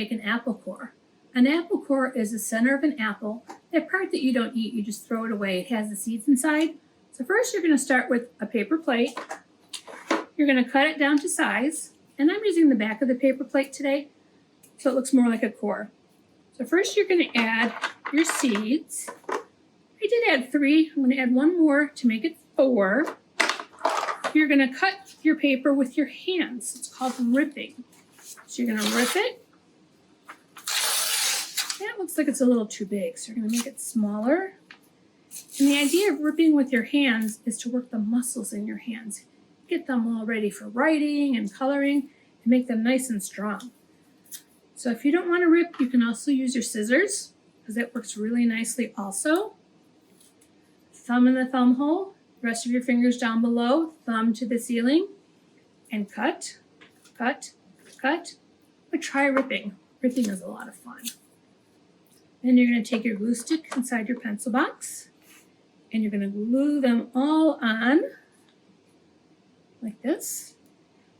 make an apple core. An apple core is the center of an apple. That part that you don't eat, you just throw it away. It has the seeds inside. So first you're going to start with a paper plate. You're going to cut it down to size. And I'm using the back of the paper plate today, so it looks more like a core. So first you're going to add your seeds. I did add 3. I'm going to add 1 more to make it 4. You're going to cut your paper with your hands. It's called ripping. So you're going to rip it. That looks like it's a little too big, so you're going to make it smaller. And the idea of ripping with your hands is to work the muscles in your hands. Get them all ready for writing and coloring and make them nice and strong. So if you don't want to rip, you can also use your scissors because that works really nicely also. Thumb in the thumb hole, the rest of your fingers down below, thumb to the ceiling, and cut, cut, cut. But try ripping. Ripping is a lot of fun. Then you're going to take your glue stick inside your pencil box and you're going to glue them all on like this.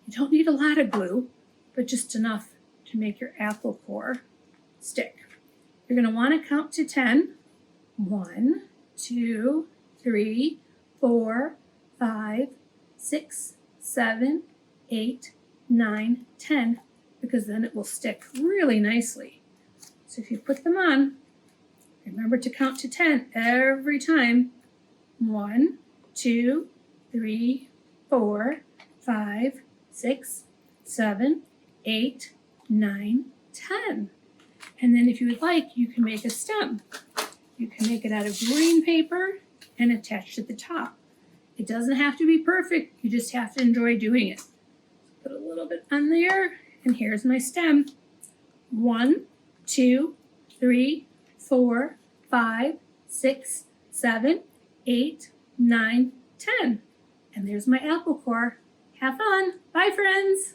You don't need a lot of glue, but just enough to make your apple core stick. You're going to want to count to 10. 1, 2, 3, 4, 5, 6, 7, 8, 9, 10, because then it will stick really nicely. So if you put them on, remember to count to 10 every time. 1, 2, 3, 4, 5, 6, 7, 8, 9, 10. And then if you would like, you can make a stem. You can make it out of green paper and attach at the top. It doesn't have to be perfect. You just have to enjoy doing it. Put a little bit on there, and here's my stem. 1, 2, 3, 4, 5, 6, 7, 8, 9, 10. And there's my apple core. Have fun. Bye, friends.